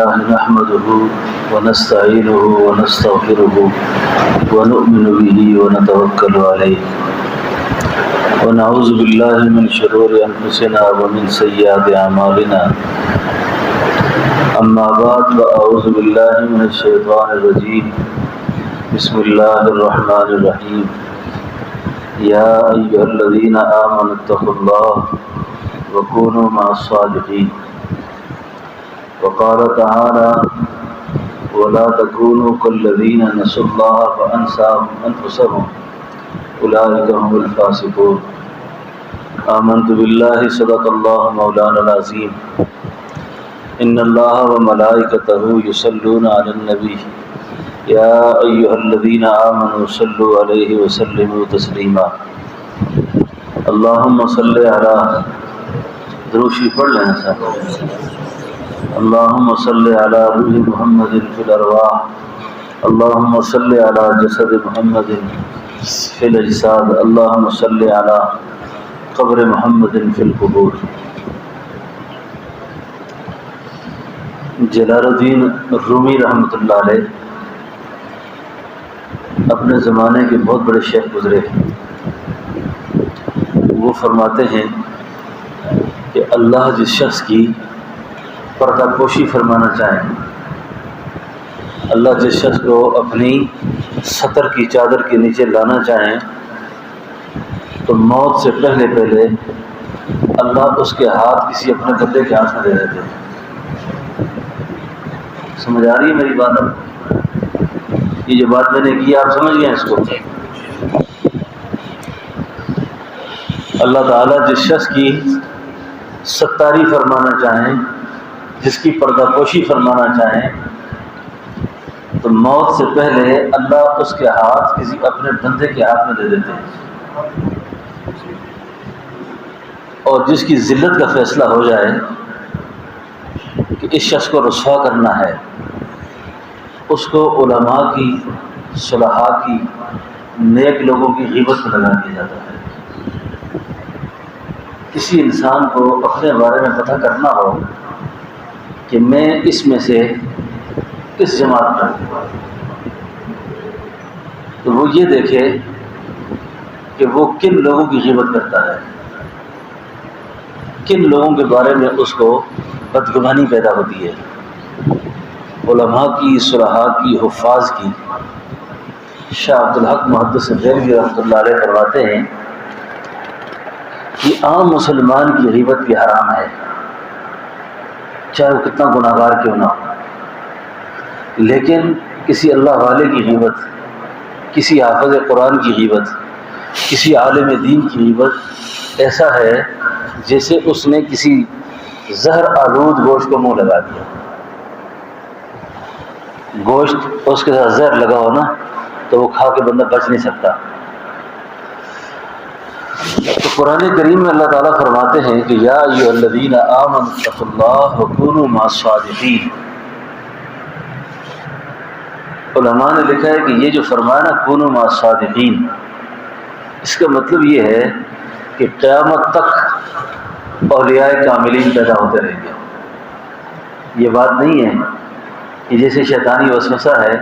لله نحمده ونستعينه ونستغفره ونؤمن به ونتوكل عليه ونعوذ بالله من شرور أنفسنا ومن سيئات أعمالنا أما بعد فأعوذ بالله من الشيطان الرجيم بسم الله الرحمن الرحيم يا أيها الذين آمنوا اتقوا الله وكونوا مع الصادقين وقال تعالى ولا تكونوا كالذين نسوا الله فأنساهم أنفسهم أولئك هم الفاسقون آمنت بالله صدق الله مولانا العظيم إن الله وملائكته يصلون على النبي يا أيها الذين آمنوا صلوا عليه وسلموا تسليما اللهم صل على دروشی پڑھ لینا صاحب اللهم صل على روح محمد في الأرواح اللهم صل على جسد محمد في الأجساد اللهم صل على قبر محمد في القبور۔ جلال الدین رومی رحمۃ اللہ علیہ اپنے زمانے کے بہت بڑے شیخ گزرے۔ وہ فرماتے ہیں کہ اللہ جس شخص کی پردہ پوشی فرمانا چاہیں، اللہ جس شخص کو اپنی ستر کی چادر کے نیچے لانا چاہیں تو موت سے پہلے اللہ اس کے ہاتھ کسی اپنے بندے کے ہاتھ میں دے دیتے ہیں۔ سمجھ آ رہی ہے میری بات؟ اب یہ جو بات میں نے کی آپ سمجھ گئے اس کو؟ اللہ تعالیٰ جس شخص کی ستاری فرمانا چاہیں، جس کی پردہ پوشی فرمانا چاہیں تو موت سے پہلے اللہ اس کے ہاتھ کسی اپنے بندے کے ہاتھ میں دے دیتے ہیں، اور جس کی ذلت کا فیصلہ ہو جائے کہ اس شخص کو رسوا کرنا ہے، اس کو علماء کی، صلحاء کی، نیک لوگوں کی غیبت میں لگا دیا جاتا ہے۔ کسی انسان کو اپنے بارے میں پتہ کرنا ہو کہ میں اس میں سے کس جماعت میں ہوں، تو وہ یہ دیکھے کہ وہ کن لوگوں کی غیبت کرتا ہے، کن لوگوں کے بارے میں اس کو بدگمانی پیدا ہوتی ہے، علماء کی، صلحاء کی، حفاظ کی۔ شاہ عبدالحق محدث دہلوی رحمۃ اللہ علیہ فرماتے ہیں کہ عام مسلمان کی غیبت بھی حرام ہے، چاہے وہ کتنا گناہ گار کیوں نہ ہو، لیکن کسی اللہ والے کی غیبت، کسی حافظ قرآن کی غیبت، کسی عالم دین کی غیبت ایسا ہے جیسے اس نے کسی زہر آلود گوشت کو منہ لگا دیا۔ گوشت اس کے ساتھ زہر لگا ہو نا تو وہ کھا کے بندہ بچ نہیں سکتا۔ تو قرآن کریم میں اللہ تعالیٰ فرماتے ہیں کہ یا ایھا الذین آمنوا اتقوا اللہ وکونوا مع الصادقین۔ علماء نے لکھا ہے کہ یہ جو فرمایا نا کونوا مع الصادقین، اس کا مطلب یہ ہے کہ قیامت تک اولیاء کاملین پیدا ہوتے رہیں گے۔ یہ بات نہیں ہے کہ جیسے شیطانی وسوسہ ہے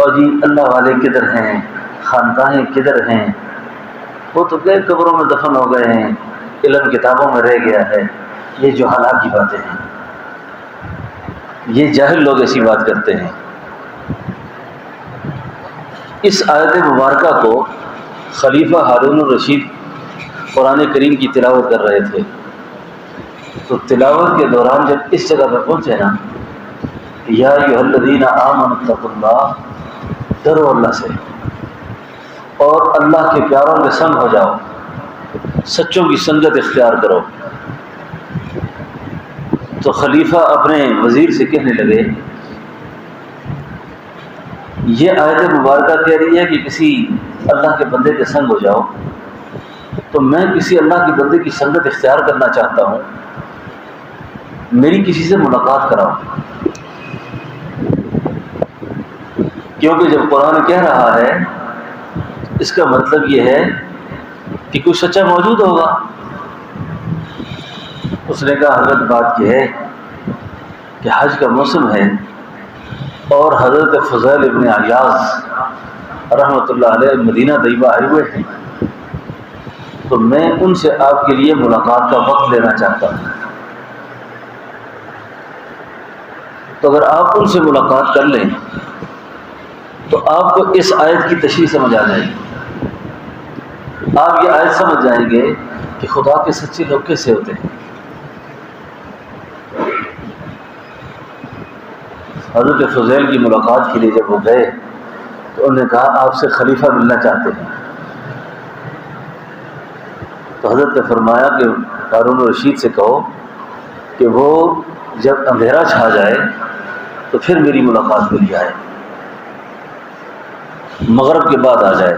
اور جی اللہ والے کدھر ہیں، خانقاہیں کدھر ہیں، وہ تو کئی قبروں میں دفن ہو گئے ہیں، علم کتابوں میں رہ گیا ہے۔ یہ جو حالات کی باتیں ہیں، یہ جاہل لوگ ایسی بات کرتے ہیں۔ اس آیت مبارکہ کو خلیفہ ہارون الرشید قرآن کریم کی تلاوت کر رہے تھے، تو تلاوت کے دوران جب اس جگہ پہ پہنچے نا، یا ایھا الذین آمنوا اتقوا اللہ، ڈرو اللہ سے اور اللہ کے پیاروں کے سنگ ہو جاؤ، سچوں کی سنگت اختیار کرو۔ تو خلیفہ اپنے وزیر سے کہنے لگے، یہ آیت مبارکہ کہہ رہی ہے کہ کسی اللہ کے بندے کے سنگ ہو جاؤ، تو میں کسی اللہ کے بندے کی سنگت اختیار کرنا چاہتا ہوں، میری کسی سے ملاقات کراؤ، کیونکہ جب قرآن کہہ رہا ہے اس کا مطلب یہ ہے کہ کوئی سچا موجود ہوگا۔ اس نے کہا حضرت بات یہ ہے کہ کہ حج کا موسم ہے اور حضرت فضیل ابن عیاض رحمۃ اللہ علیہ مدینہ طیبہ آئے ہوئے ہیں، تو میں ان سے آپ کے لیے ملاقات کا وقت لینا چاہتا ہوں۔ تو اگر آپ ان سے ملاقات کر لیں تو آپ کو اس آیت کی تشریح سمجھ آ جائے گی، آپ یہ آیت سمجھ جائیں گے کہ خدا کے سچے لوگ کیسے ہوتے ہیں۔ حضرت فضیل کی ملاقات کے لیے جب وہ گئے تو انہوں نے کہا آپ سے خلیفہ ملنا چاہتے ہیں۔ تو حضرت نے فرمایا کہ ہارون الرشید سے کہو کہ وہ جب اندھیرا چھا جائے تو پھر میری ملاقات کے لیے آئے، مغرب کے بعد آ جائے۔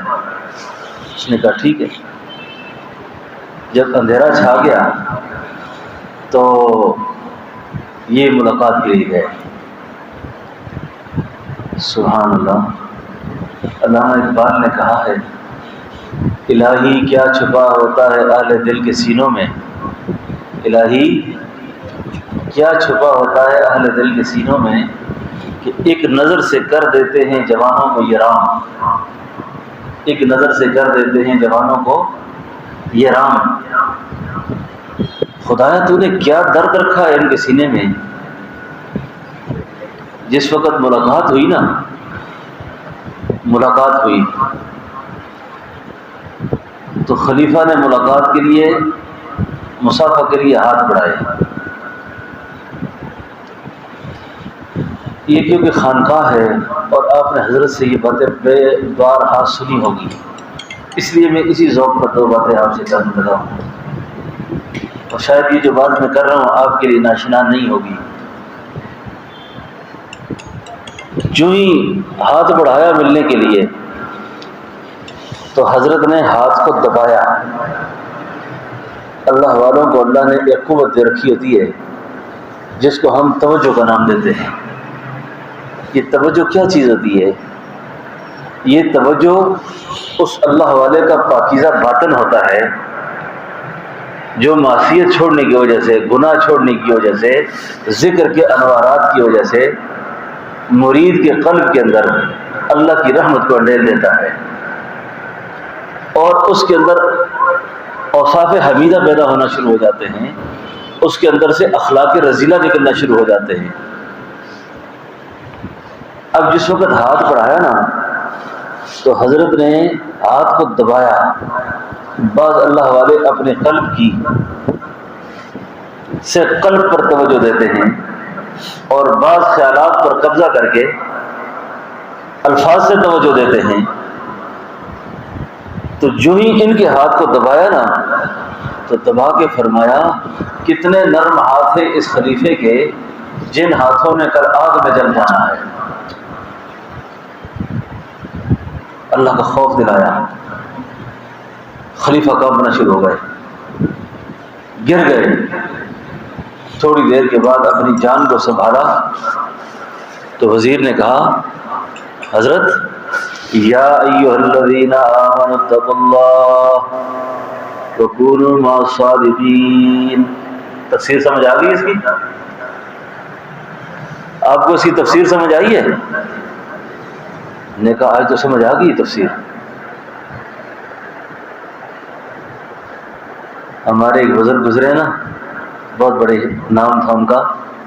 اس نے کہا ٹھیک ہے۔ جب اندھیرا چھا گیا تو یہ ملاقات کے لیے گئے۔ سبحان اللہ۔ علامہ اقبال نے کہا ہے الہی کیا چھپا ہوتا ہے اہل دل کے سینوں میں، الہی کیا چھپا ہوتا ہے اہل دل کے سینوں میں کہ ایک نظر سے کر دیتے ہیں جوانوں کو یہ رام، ایک نظر سے کر دیتے ہیں جوانوں کو یہ رام۔ خدایا تو نے کیا درد رکھا ہے ان کے سینے میں۔ جس وقت ملاقات ہوئی نا، ملاقات ہوئی تو خلیفہ نے ملاقات کے لیے مصافحہ کے لیے ہاتھ بڑھائے۔ یہ کیونکہ خانقاہ ہے اور آپ نے حضرت سے یہ باتیں بے بار ہاتھ سنی ہوگی، اس لیے میں اسی ذوق پر دو باتیں آپ سے کرنے لگا ہوں، اور شاید یہ جو بات میں کر رہا ہوں آپ کے لیے ناشنا نہیں ہوگی۔ جو ہی ہاتھ بڑھایا ملنے کے لیے تو حضرت نے ہاتھ کو دبایا۔ اللہ والوں کو اللہ نے ایک قوت دے رکھی ہوتی ہے جس کو ہم توجہ کا نام دیتے ہیں۔ یہ توجہ کیا چیز ہوتی ہے؟ یہ توجہ اس اللہ والے کا پاکیزہ باطن ہوتا ہے جو معصیت چھوڑنے کی وجہ سے، گناہ چھوڑنے کی وجہ سے، ذکر کے انوارات کی وجہ سے مرید کے قلب کے اندر اللہ کی رحمت کو انڈیل دیتا ہے، اور اس کے اندر اوصاف حمیدہ پیدا ہونا شروع ہو جاتے ہیں، اس کے اندر سے اخلاق رذیلہ نکلنا شروع ہو جاتے ہیں۔ اب جس وقت ہاتھ بڑھایا نا تو حضرت نے ہاتھ کو دبایا۔ بعض اللہ والے اپنے قلب کی سے قلب پر توجہ دیتے ہیں اور بعض خیالات پر قبضہ کر کے الفاظ سے توجہ دیتے ہیں۔ تو جو ہی ان کے ہاتھ کو دبایا نا تو دبا کے فرمایا کتنے نرم ہاتھ ہیں اس خلیفے کے جن ہاتھوں نے کل آگ میں جل جانا ہے۔ اللہ کا خوف دلایا، خلیفہ کانپنا شروع ہو گئے، گر گئے۔ تھوڑی دیر کے بعد اپنی جان کو سنبھالا تو وزیر نے کہا حضرت یا ایھا الذین آمنوا اتقوا اللہ وکونوا مع الصادقین۔ تفسیر سمجھ آ گئی اس کی؟ آپ کو اس کی تفسیر سمجھ آئی ہے؟ نے کہا آج تو سمجھ آ گئی تفسیر۔ ہمارے ایک بزرگ گزرے نا، بہت بڑے نام تھا ان کا،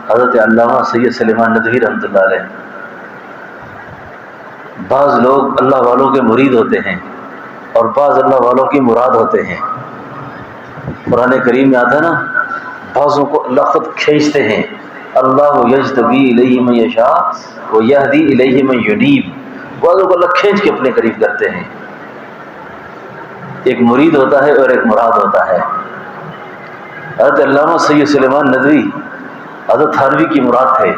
حضرت علامہ سید سلیمان ندوی رحمۃ اللہ علیہ۔ بعض لوگ اللہ والوں کے مرید ہوتے ہیں اور بعض اللہ والوں کی مراد ہوتے ہیں۔ قرآن کریم میں آتا ہے نا، بعضوں کو اللہ خود کھینچتے ہیں، اللہ یجتبی الیہ من یشاء ویہدی الیہ من ینیب۔ بعضوں کو اللہ کھینچ کے اپنے قریب کرتے ہیں۔ ایک مرید ہوتا ہے اور ایک مراد ہوتا ہے۔ حضرت علامہ سید سلیمان ندوی حضرت تھانوی کی مراد تھے۔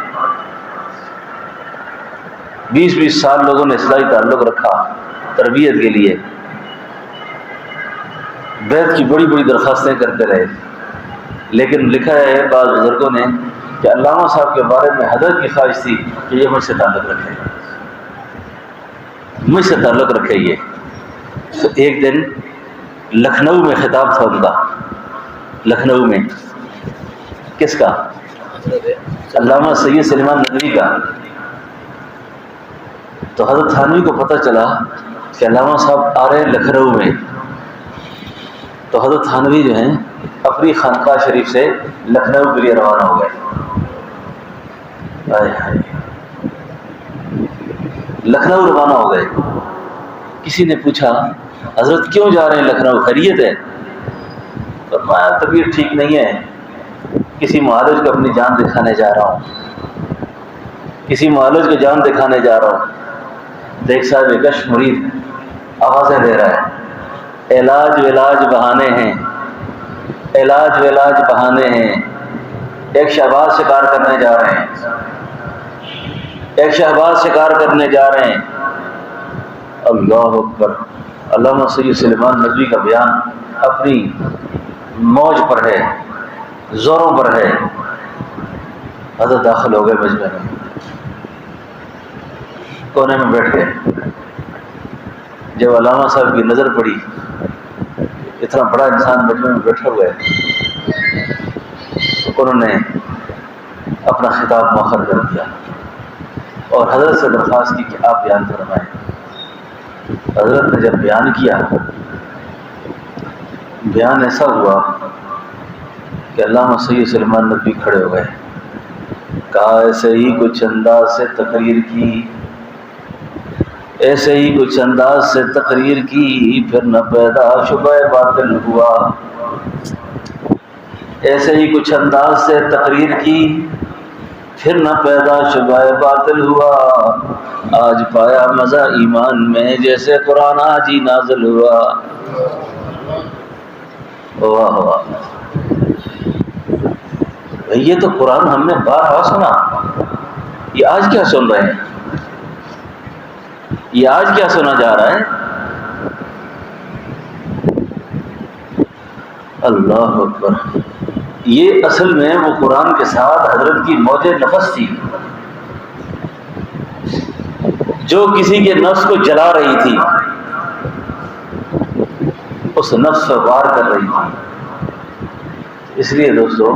20 سال لوگوں نے اصلاحی تعلق رکھا تربیت کے لیے، بیعت کی بڑی بڑی درخواستیں کرتے رہے، لیکن لکھا ہے بعض بزرگوں نے کہ علامہ صاحب کے بارے میں حضرت کی خواہش تھی کہ یہ مجھ سے تعلق رکھے، مجھ سے تعلق رکھے یہ۔ تو ایک دن لکھنؤ میں خطاب تھا ان کا، لکھنؤ میں کس کا؟ علامہ سید سلیمان ندوی کا، تو حضرت تھانوی کو پتہ چلا کہ علامہ صاحب آ رہے ہیں لکھنؤ میں، تو حضرت تھانوی جو ہیں اپنی خانقاہ شریف سے لکھنؤ کے لیے روانہ ہو گئے۔ لکھنؤ روانہ ہو گئے۔ کسی نے پوچھا حضرت کیوں جا رہے ہیں لکھنؤ، خیریت ہے؟ فرمایا طبیعت ٹھیک نہیں ہے، کسی معالج کو اپنی جان دکھانے جا رہا ہوں، کسی معالج کو جان دکھانے جا رہا ہوں۔ دیکھ صاحب کش مرید آوازیں دے رہا ہے، علاج ولاج بہانے ہیں، علاج ولاج بہانے ہیں، ایک شہباز شکار کرنے جا رہے ہیں، ایک شہباز شکار کرنے جا رہے ہیں۔ اللہ اکبر! علامہ سید سلیمان ندوی کا بیان اپنی موج پر ہے، زوروں پر ہے۔ حضرت داخل ہو گئے مجمع میں، کونے میں بیٹھ گئے۔ جب علامہ صاحب کی نظر پڑی، اتنا بڑا انسان مجمع میں بیٹھا ہوا ہے، تو انہوں نے اپنا خطاب مؤخر کر دیا اور حضرت سے درخواست کی کہ آپ بیان فرمائیں۔ حضرت نے جب بیان کیا، بیان ایسا ہوا کہ علامہ سید سلیمان ندوی کھڑے ہو گئے، کہا ایسے ہی کچھ انداز سے تقریر کی، ایسے ہی کچھ انداز سے تقریر کی، پھر نہ پیدا شبہ باطل ہوا۔ ایسے ہی کچھ انداز سے تقریر کی، پھر نہ پیدا شبہ باطل ہوا۔ آج پایا مزہ ایمان میں جیسے قرآن آج ہی نازل ہوا۔ واہ واہ! یہ تو قرآن ہم نے بارہا سنا، یہ آج کیا سن رہے ہیں؟ یہ آج کیا سنا جا رہا ہے؟ اللہ اکبر! یہ اصل میں وہ قرآن کے ساتھ حضرت کی موج نفس تھی، جو کسی کے نفس کو جلا رہی تھی، اس نفس پر وار کر رہی تھی۔ اس لیے دوستو،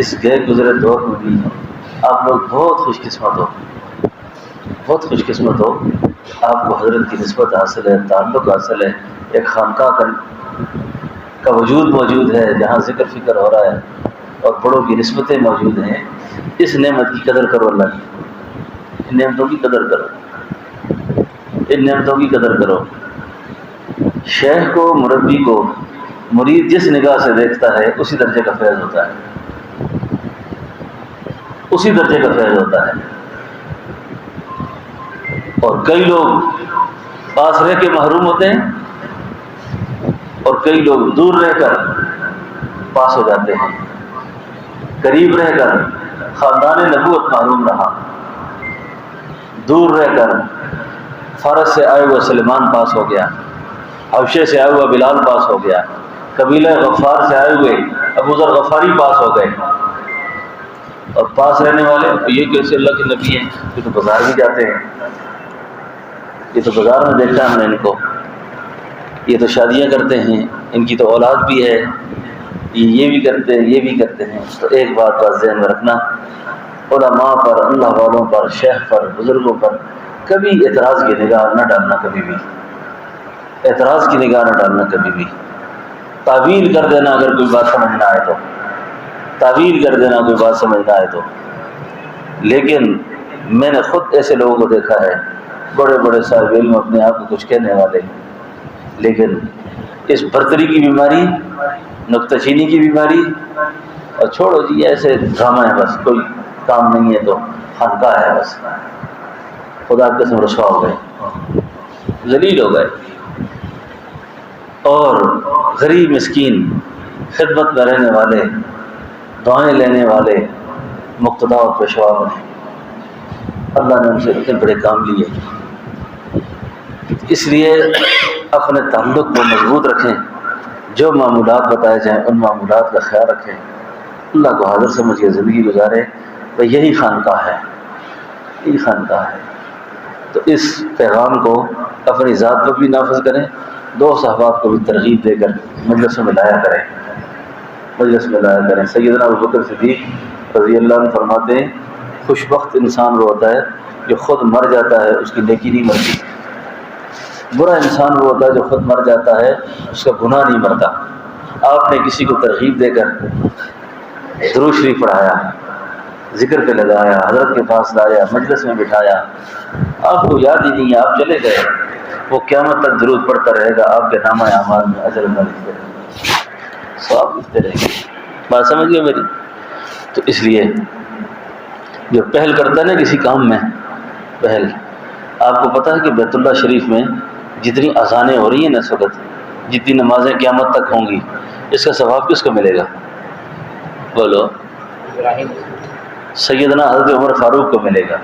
اس گئے گزرے دور میں بھی آپ لوگ بہت خوش قسمت ہو، بہت خوش قسمت ہو، آپ کو حضرت کی نسبت حاصل ہے، تعلق حاصل ہے، ایک خانقاہ کا وجود موجود ہے جہاں ذکر فکر ہو رہا ہے اور بڑوں کی نسبتیں موجود ہیں۔ اس نعمت کی قدر کرو، اللہ کی ان نعمتوں کی قدر کرو، ان نعمتوں کی قدر کرو۔ شیخ کو، مربی کو مرید جس نگاہ سے دیکھتا ہے اسی درجے کا فیض ہوتا ہے، اسی درجے کا فیض ہوتا ہے۔ اور کئی لوگ پاس رہ کے محروم ہوتے ہیں اور کئی لوگ دور رہ کر پاس ہو جاتے ہیں۔ قریب رہ کر خاندان نبوت محروم رہا، دور رہ کر فارس سے آئے ہوئے سلیمان پاس ہو گیا، حبشے سے آئے ہوا بلال پاس ہو گیا، قبیلہ غفار سے آئے ہوئے ابو ذر غفاری پاس ہو گئے، اور پاس رہنے والے یہ کیسے اللہ کے نبی ہیں، یہ تو بازار بھی جاتے ہیں، یہ تو بازار میں دیکھا ہم نے ان کو، یہ تو شادیاں کرتے ہیں، ان کی تو اولاد بھی ہے، یہ بھی کرتے ہیں، یہ بھی کرتے ہیں۔ تو ایک بات بس ذہن میں رکھنا، علماء پر، اللہ والوں پر، شیخ پر، بزرگوں پر کبھی اعتراض کی نگاہ نہ ڈالنا، کبھی بھی اعتراض کی نگاہ نہ ڈالنا، کبھی بھی تعویل کر دینا اگر کوئی بات سمجھ نہ آئے تو، تعویل کر دینا کوئی بات سمجھ نہ آئے تو۔ لیکن میں نے خود ایسے لوگوں کو دیکھا ہے، بڑے بڑے صاحب علم اپنے آپ کو کچھ کہنے والے، لیکن اس برتری کی بیماری، نکتہ چینی کی بیماری، اور چھوڑو جی ایسے ڈرامہ ہے، بس کوئی کام نہیں ہے تو خانقاہ ہے، بس خدا کے قسم رسوا ہو گئے، ذلیل ہو گئے، اور غریب مسکین خدمت میں رہنے والے، دعائیں لینے والے مقتدا اور پیشوا بنے۔ اللہ نے ان سے اتنے بڑے کام لیے، اس لیے اپنے تعلق کو مضبوط رکھیں، جو معمولات بتائے جائیں ان معمولات کا خیال رکھیں، اللہ کو حاضر سمجھ کے زندگی گزارے، تو یہی خانقاہ ہے، یہی خانقاہ ہے۔ تو اس پیغام کو اپنی ذات پر بھی نافذ کریں، دوست احباب کو بھی ترغیب دے کر مجلس میں لایا کریں، مجلس میں لایا کریں۔ سیدنا ابوبکر صدیق رضی اللہ عنہ فرماتے ہیں خوش بخت انسان وہ ہوتا ہے جو خود مر جاتا ہے اس کی نیکی نہیں مرتی، برا انسان وہ ہوتا ہے جو خود مر جاتا ہے اس کا گناہ نہیں مرتا۔ آپ نے کسی کو ترغیب دے کر درود شریف پڑھایا، ذکر پہ لگایا، حضرت کے پاس لایا، مجلس میں بٹھایا، آپ کو یاد ہی نہیں ہے، آپ چلے گئے، وہ قیامت تک درود پڑھتا رہے گا، آپ کے نامہ اعمال میں اجر اللہ لکھتے رہیں گے، ثواب لکھتے رہیں گے۔ بات سمجھ گئے میری؟ تو اس لیے جو پہل کرتا ہے نا کسی کام میں، پہل، آپ کو پتہ ہے کہ بیت اللہ شریف میں جتنی اذانیں ہو رہی ہیں نا اس وقت، جتنی نمازیں قیامت تک ہوں گی، اس کا ثواب کس کو ملے گا؟ بولو، سیدنا حضرت عمر فاروق کو ملے گا،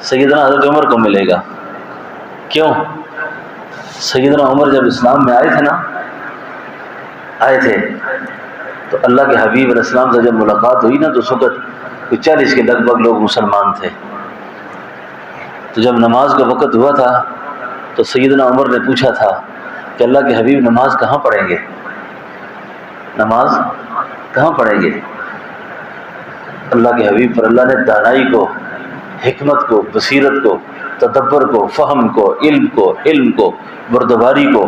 سیدنا حضرت عمر کو ملے گا۔ کیوں؟ سیدنا عمر جب اسلام میں آئے تھے تو اللہ کے حبیب علیہ السلام سے جب ملاقات ہوئی نا تو اس وقت کوئی 40 کے لگ بھگ لوگ مسلمان تھے۔ تو جب نماز کا وقت ہوا تھا تو سیدنا عمر نے پوچھا تھا کہ اللہ کے حبیب نماز کہاں پڑھیں گے؟ نماز کہاں پڑھیں گے؟ اللہ کے حبیب پر اللہ نے دانائی کو، حکمت کو، بصیرت کو، تدبر کو، فہم کو، علم کو، بردباری کو،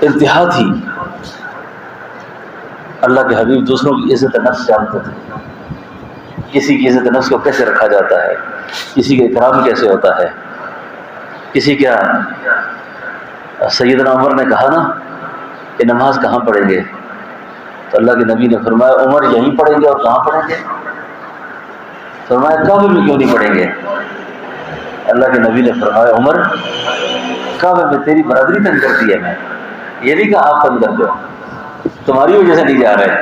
انتہا تھی۔ اللہ کے حبیب دوسروں کی عزت نفس جانتے تھے، کسی کی عزت نفس کو کیسے رکھا جاتا ہے، کسی کا اکرام کیسے ہوتا ہے، کسی کا۔ سیدنا عمر نے کہا نا کہ نماز کہاں پڑھیں گے؟ تو اللہ کے نبی نے فرمایا عمر یہیں پڑھیں گے، اور کہاں پڑھیں گے؟ فرمایا کعبے میں کیوں نہیں پڑھیں گے؟ اللہ کے نبی نے فرمایا عمر کعبے میں تیری برادری تنگ کرتی ہے، میں یہ نہیں کہا آپ تنگ کرتے ہو، تمہاری وجہ سے نہیں جا رہے،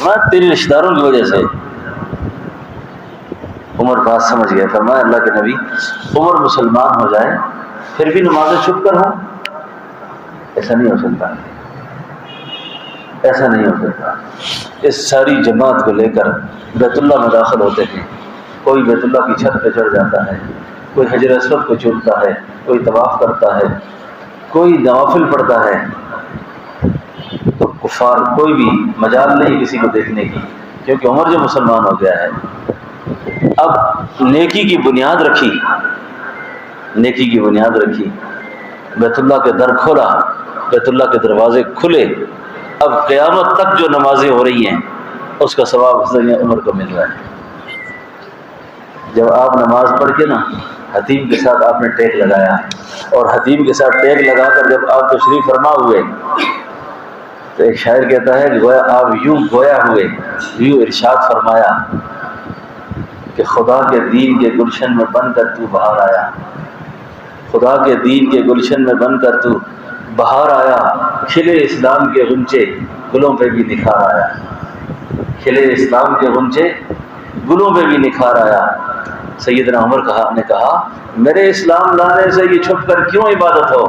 میں تیری رشتہ داروں کی وجہ سے۔ عمر بات سمجھ گیا، فرمایا اللہ کے نبی عمر مسلمان ہو جائے پھر بھی نمازیں چھپ کر ہوں؟ ایسا نہیں ہو سکتا، ایسا نہیں ہو سکتا۔ اس ساری جماعت کو لے کر بیت اللہ میں داخل ہوتے ہیں، کوئی بیت اللہ کی چھت پہ چڑھ جاتا ہے، کوئی حجر اسود کو چومتا ہے، کوئی طواف کرتا ہے، کوئی نوافل پڑھتا ہے، تو کفار کوئی بھی مجال نہیں کسی کو دیکھنے کی، کیونکہ عمر جو مسلمان ہو گیا ہے۔ اب نیکی کی بنیاد رکھی، نیکی کی بنیاد رکھی، بیت اللہ کے در کھولا، بیت اللہ کے دروازے کھلے، اب قیامت تک جو نمازیں ہو رہی ہیں اس کا ثواب حضرت عمر کو مل رہا ہے۔ جب آپ نماز پڑھ کے نا حتیم کے ساتھ آپ نے ٹیک لگایا، اور حتیم کے ساتھ ٹیک لگا کر جب آپ تشریف فرما ہوئے تو ایک شاعر کہتا ہے کہ گویا آپ یوں گویا ہوئے، یوں ارشاد فرمایا کہ خدا کے دین کے گلشن میں بن کر تو باہر آیا، خدا کے دین کے گلشن میں بن کر تو باہر آیا، کھلے اسلام کے غنچے گلوں پہ بھی نکھار آیا، کھلے اسلام کے غنچے گلوں پہ بھی نکھار آیا۔ سیدنا عمر نے کہا میرے اسلام لانے سے یہ چھپ کر کیوں عبادت ہو،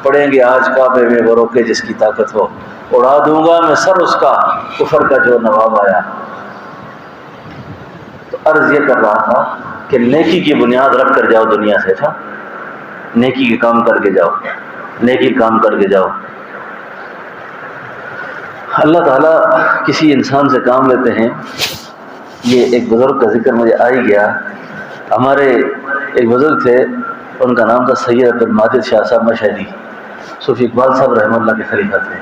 پڑھیں گے آج کعبے میں وہ روکے جس کی طاقت ہو، اڑا دوں گا میں سر اس کا کفر کا جو نواب آیا۔ تو عرض یہ کر رہا تھا کہ نیکی کی بنیاد رکھ کر جاؤ دنیا سے، تھا نیکی کے کام کر کے جاؤ، نیکی کام کر کے جاؤ۔ اللہ تعالیٰ کسی انسان سے کام لیتے ہیں۔ یہ ایک بزرگ کا ذکر مجھے آ ہی گیا، ہمارے ایک بزرگ تھے، ان کا نام تھا سید عبد الماجد شاہ صاحب مشہدی، صوفی اقبال صاحب رحمہ اللہ کے خلیفہ تھے،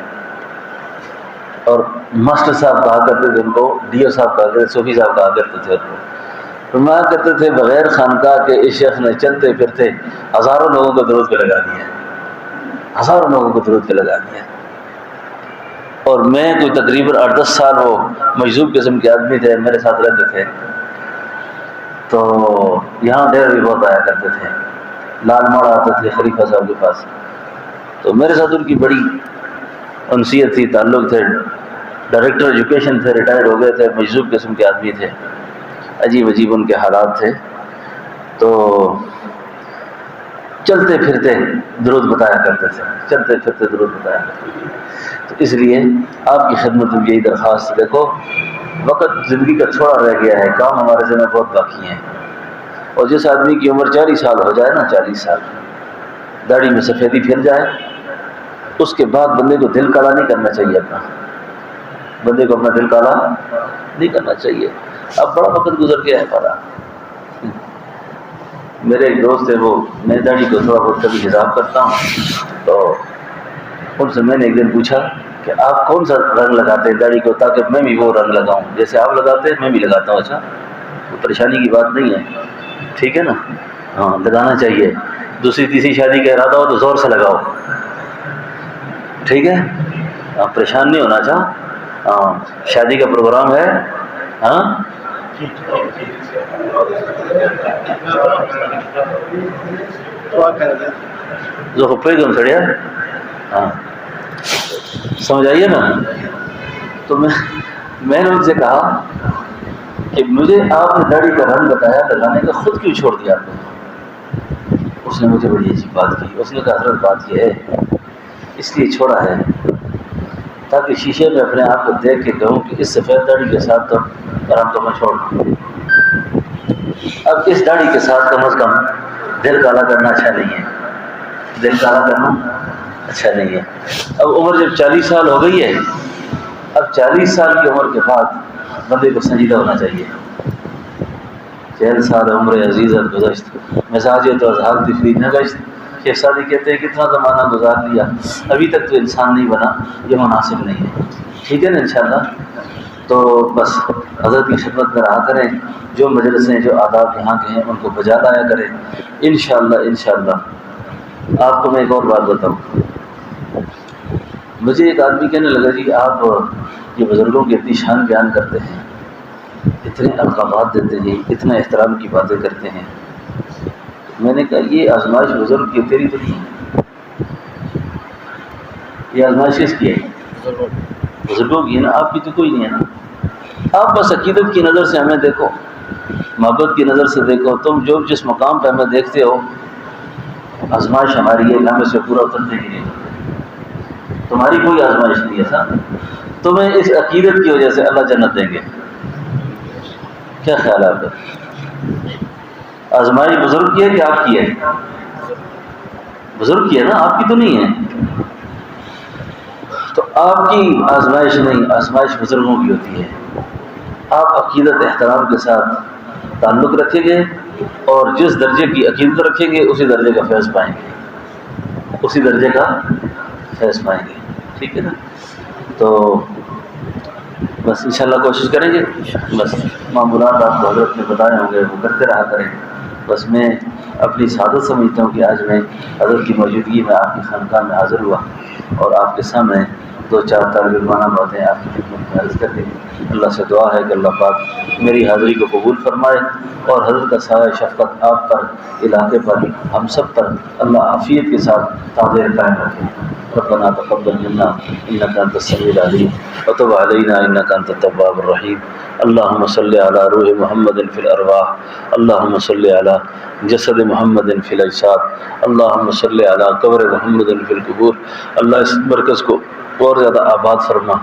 اور ماسٹر صاحب کہا کرتے تھے ان کو، ڈی او صاحب کہا کرتے تھے، صوفی صاحب کہا کرتے تھے ان کو۔ فرمایا کرتے تھے بغیر خانقاہ کے اس شیخ نے چلتے پھرتے ہزاروں لوگوں کو درود پہ لگا دیا، ہزاروں لوگوں کو درود پہ لگا دیا۔ اور میں کوئی تقریباً 8-10 سال وہ مجذوب قسم کے آدمی تھے، میرے ساتھ رہتے تھے، تو یہاں ڈیر بھی بہت آیا کرتے تھے، لال موڑ آتے تھے خلیفہ صاحب کے پاس، تو میرے ساتھ ان کی بڑی انسیت تھی، تعلق تھے، ڈائریکٹر ایجوکیشن تھے، ریٹائر ہو گئے تھے، مجذوب قسم کے آدمی تھے، عجیب عجیب ان کے حالات تھے، تو چلتے پھرتے درود بتایا کرتے تھے، چلتے پھرتے درود بتایا کرتے تھے۔ تو اس لیے آپ کی خدمت میں یہی درخواست، دیکھو وقت زندگی کا تھوڑا رہ گیا ہے، کام ہمارے ذمہ بہت باقی ہیں، اور جس آدمی کی عمر 40 سال ہو جائے نا، 40 سال داڑھی میں سفیدی پھر جائے اس کے بعد بندے کو دل کالا نہیں کرنا چاہیے اپنا، بندے کو اپنا دل کالا نہیں کرنا چاہیے۔ اب بڑا وقت گزر گیا ہے ہمارا۔ میرے ایک دوست ہے، وہ میں داڑھی کو تھوڑا بہت کبھی حساب کرتا ہوں، تو ان سے میں نے ایک دن پوچھا کہ آپ کون سا رنگ لگاتے ہیں داڑھی کو تاکہ میں بھی وہ رنگ لگاؤں جیسے آپ لگاتے ہیں میں بھی لگاتا ہوں۔ اچھا، وہ پریشانی کی بات نہیں ہے، ٹھیک ہے نا؟ ہاں، لگانا چاہیے۔ دوسری تیسری شادی کا ارادہ ہو تو زور سے لگاؤ، ٹھیک ہے؟ آپ پریشان نہیں ہونا۔ اچھا، ہاں، شادی کا پروگرام ہے، ہاں جو پیغام سڑیا، ہاں سمجھ آئیے نا؟ تو میں نے ان سے کہا کہ مجھے آپ نے داڑھی کا رنگ بتایا لگانے کا، خود کیوں چھوڑ دیا آپ نے؟ اس نے مجھے بڑی عجیب بات کی، اس نے کہا حضرت بات یہ ہے اس لیے چھوڑا ہے تاکہ شیشے میں اپنے آپ کو دیکھ کے کہوں کہ اس سفید داڑھی کے ساتھ تو آرام تو میں چھوڑ دوں، اب اس داڑھی کے ساتھ کم از کم دل کالا کرنا اچھا نہیں ہے، دل کالا کرنا اچھا نہیں ہے۔ اب عمر جب 40 سال ہو گئی ہے، اب 40 سال کی عمر کے بعد بندے کو سنجیدہ ہونا چاہیے۔ 40 سال عمر عزیزت گزشت مزاج تو اظہار تفرید نہ گشت۔ شیخ سعدی کہتے ہیں کتنا زمانہ گزار لیا ابھی تک تو انسان نہیں بنا، یہ مناسب نہیں ہے، ٹھیک ہے نا؟ انشاءاللہ تو بس حضرت کی خدمت میں رہا کریں، جو مجلسیں جو آداب یہاں کے ہیں ان کو بجا لایا کریں، انشاءاللہ۔ آپ کو میں ایک اور بات بتاؤں، مجھے ایک آدمی کہنے لگا جی آپ یہ بزرگوں کی اتنی شان بیان کرتے ہیں، اتنے القابات دیتے ہیں، اتنا احترام کی باتیں کرتے ہیں۔ میں نے کہا یہ آزمائش بزرگ کی تیری تو نہیں ہے، یہ آزمائش کس کی ہے؟ بزرگوں کی ہے نا، آپ کی تو کوئی نہیں ہے نا۔ آپ بس عقیدت کی نظر سے ہمیں دیکھو، محبت کی نظر سے دیکھو، تم جو جس مقام پہ ہمیں دیکھتے ہو آزمائش ہماری ہے، ہمیں سے پورا اترنے کی نہیں کرتے، تمہاری کوئی آزمائش نہیں ہے صاحب، تمہیں اس عقیدت کی وجہ سے اللہ جنت دیں گے۔ کیا خیال ہے آپ کا؟ آزمائش بزرگ کی ہے کہ آپ کی ہے؟ بزرگ کی ہے نا، آپ کی تو نہیں ہے۔ تو آپ کی آزمائش نہیں، آزمائش بزرگوں کی ہوتی ہے۔ آپ عقیدت احترام کے ساتھ تعلق رکھیں گے اور جس درجے کی عقیدت رکھیں گے اسی درجے کا فیض پائیں گے، اسی درجے کا فیض پائیں گے، ٹھیک ہے نا؟ تو بس انشاءاللہ کوشش کریں گے، بس معمولات آپ کو حضرت نے بتائے ہوں گے وہ کرتے رہا کریں۔ بس میں اپنی سعادت سمجھتا ہوں کہ آج میں حضرت کی موجودگی میں آپ کی خانقاہ میں حاضر ہوا اور آپ کے سامنے 2-4 طالب علمانہ باتیں آپ کی خدمت میں عرض کر دی۔ اللہ سے دعا ہے کہ اللہ پاک میری حاضری کو قبول فرمائے اور حضرت کا سایہ شفقت آپ پر، علاقے پر، ہم سب پر اللہ عافیت کے ساتھ تاجر قائم رکھے۔ ربنا تقبل منا انك انت السميع العليم وتب علينا انك انت التواب الرحيم اللهم صل على روح محمد في الارواح اللهم صل على جسد محمد في الاجساد اللهم صل على قبر محمد في القبور۔ اللہ اس مرکز کو اور زیادہ آباد فرما،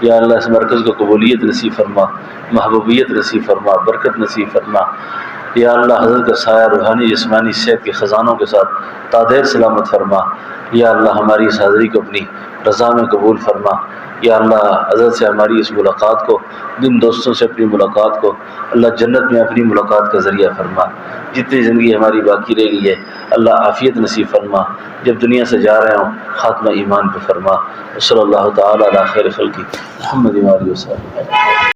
یا اللہ اس مرکز کو قبولیت نصیب فرما، محبوبیت نصیب فرما، برکت نصیب فرما، یا اللہ حضرت کا سایہ روحانی جسمانی صحت کے خزانوں کے ساتھ تادیر سلامت فرما، یا اللہ ہماری اس حاضری کو اپنی رضا میں قبول فرما، یا اللہ حضرت سے ہماری اس ملاقات کو، جن دوستوں سے اپنی ملاقات کو اللہ جنت میں اپنی ملاقات کا ذریعہ فرما۔ جتنی زندگی ہماری باقی رہ گئی ہے اللہ عافیت نصیب فرما، جب دنیا سے جا رہے ہوں خاتمہ ایمان پہ فرما۔ صلی اللہ تعالی علی خیر خلقہ محمد و آلہ وصحبہ۔